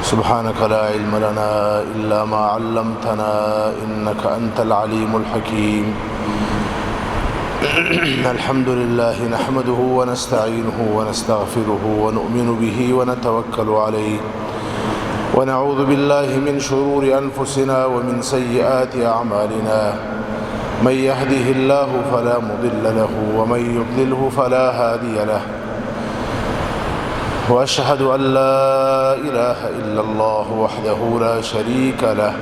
سبحانك لا علم لنا إلا ما علمتنا إنك أنت العليم الحكيم. الحمد لله نحمده ونستعينه ونستغفره ونؤمن به ونتوكل عليه ونعوذ بالله من شرور أنفسنا ومن سيئات أعمالنا. من يهده الله فلا مضل له ومن يضلله فلا هادي له، وأشهد أن لا إله إلا الله وحده لا شريك له،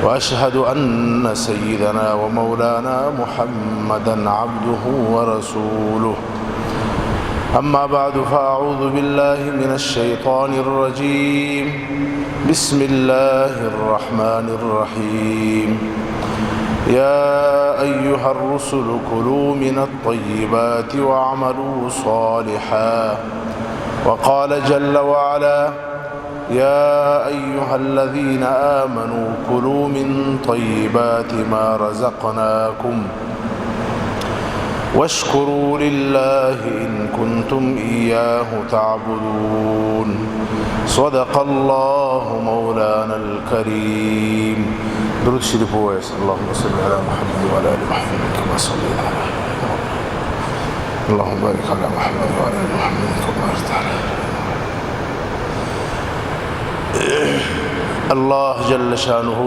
وأشهد أن سيدنا ومولانا محمدا عبده ورسوله. أما بعد، فأعوذ بالله من الشيطان الرجيم. بسم الله الرحمن الرحيم. يا أيها الرسل كلوا من الطيبات واعملوا صالحا. وقال جل وعلا: يا أيها الذين آمنوا كلوا من طيبات ما رزقناكم واشكروا لله إن كنتم إياه تعبدون. صدق الله مولانا الكريم. درود شريف ويس. اللهم صل على محمد وعلى آل محمد كما صليت على اللهم بارك على محمد وعلى آل محمد كما باركت على الله جل شانه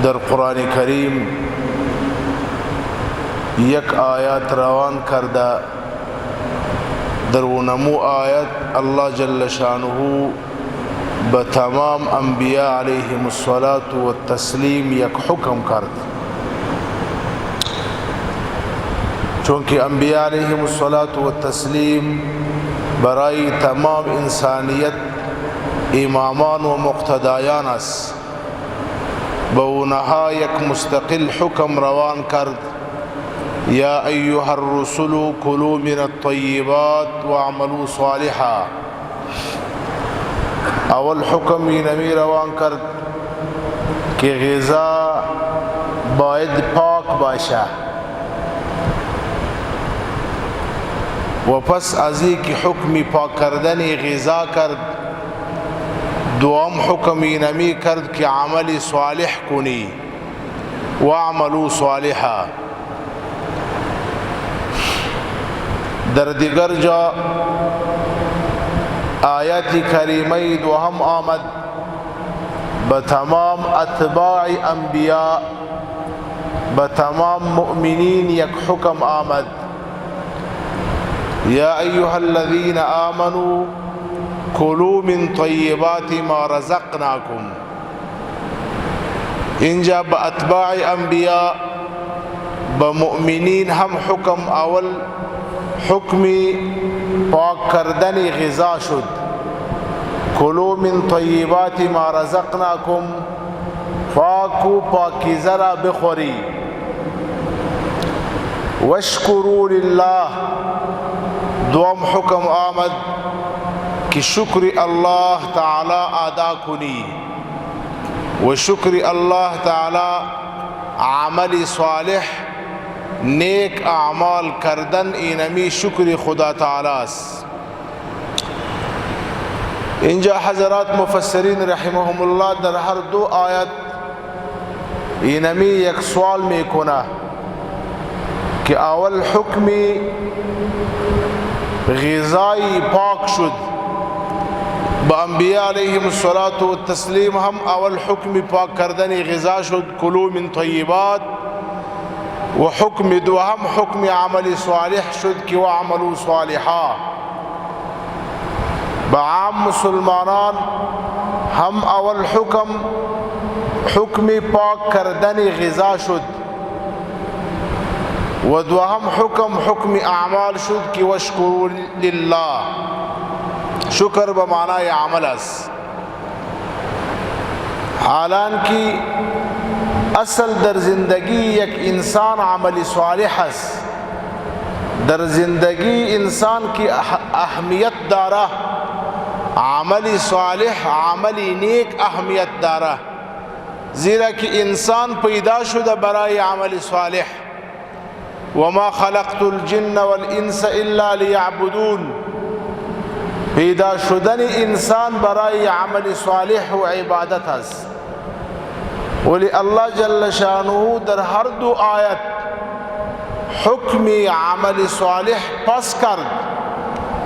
در قرآن کریم یک آیات روان کرده. در اونمو آیت الله جل شانه به تمام انبیاء علیهم الصلاة والتسلیم یک حکم کرد، چونکه انبیاء علیهم الصلاة والتسلیم برای تمام انسانیت امامان و مقتدایان است. به اونها یک مستقل حکم روان کرد: یا ایها الرسل کلوا من الطیبات واعملوا صالحا. اول حکم اینمی روان کرد که غذا باید پاک باشه، و پس از اینکه حکمی پاک کردن غذا کرد، دوام حکم اینمی کرد که عمل صالح کنی. واعملوا صالحا. در دیگر جا آیت کریمه دوهم آمد، به تمام اتباع انبیاء، به تمام مؤمنین یک حکم آمد: یا ایها الذین آمنوا کلوا من طیبات ما رزقناکم. اینجا به اتباع انبیاء، به مؤمنین هم حکم اول حکمی پاک کردن غذا شد: کلوا من طیبات ما رزقناکم. پاک و پاکیزه را بخوری. واشکروا لله. دوم حکم آمد که شکر الله تعالی ادا کنی، و شکر الله تعالی عمل صالح نیک اعمال کردن اینمی شکر خدا تعالی است. اینجا حضرات مفسرین رحمهم الله در هر دو آیت اینمی یک سوال میکنه که اول حکمی غذای پاک شد. با انبیاء علیهم الصلاة والتسلیم هم اول حکم پاک کردن غذا شد: کلوا من طیبات. و حکم دوهم حکم عمل صالح شد که واعملوا صالحا. با عام مسلمانان هم اول حکم پاک کردن غذا شد، و دوهم حکم اعمال شد که واشکروا لله. شکر به معنای عمل است، حالانکه اصل در زندگی یک انسان عمل صالح است. در زندگی انسان کی اهمیت داره، عمل صالح عمل نیک اهمیت داره، زیرا که انسان پیدا شده برای عمل صالح. وما خلقت الجن والانس الا ليعبدون. پیدا شدن انسان برای عمل صالح و عبادت است. ولی الله جل شانه در هر دو آیت حکم عمل صالح پس کرد.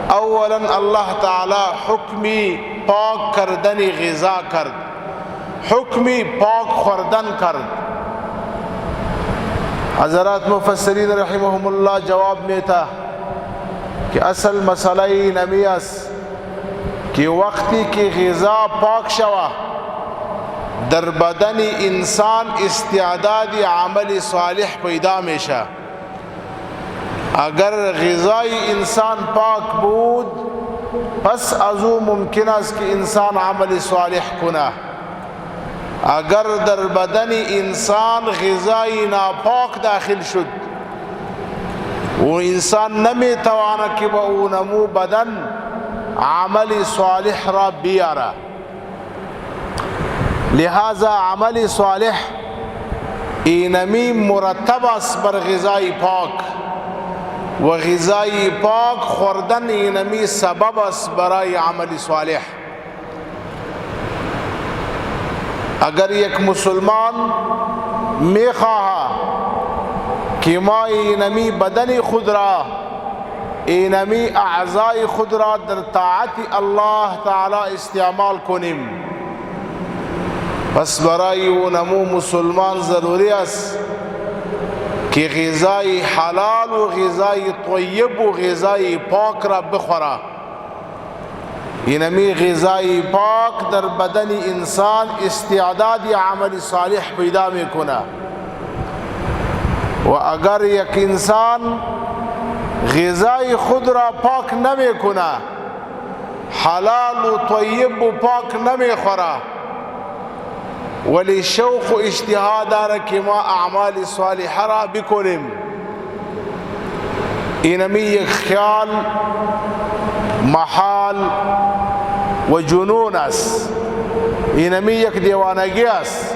اولا الله تعالی حکمی پاک کردن غذا کرد، حکمی پاک خوردن کرد. حضرات مفسرین رحمهم الله جواب میتا کہ اصل مسئلہ نمی است کہ وقتی که غذا پاک شوه در بدن انسان استعداد عمل صالح پیدا میشه. اگر غذای انسان پاک بود پس از او ممکن است که انسان عمل صالح کنه. اگر در بدن انسان غذای ناپاک داخل شد و انسان نمیتواند که با اونمو بدن عمل صالح را بیاره. لہذا عمل صالح اینمی مرتب است بر غذای پاک و غذای پاک خوردن اینمی سبب است برای عمل صالح. اگر یک مسلمان میخواهد که ما اینمی بدن خود را، اینمی اعضای خود را در طاعت الله تعالی استعمال کنیم، پس برای اونمو مسلمان ضروری است که غذای حلال و غذای طیب و غذای پاک را بخوره. اینمی غذای پاک در بدن انسان استعداد عمل صالح پیدا میکنه. و اگر یک انسان غذای خود را پاک نمیکنه، حلال و طیب و پاک نمیخوره، ولی شوق و اشتها داره که ما اعمال صالحه را بکنیم، اینمی یک خیال محال و جنون است، اینمی یک دیوانگی است.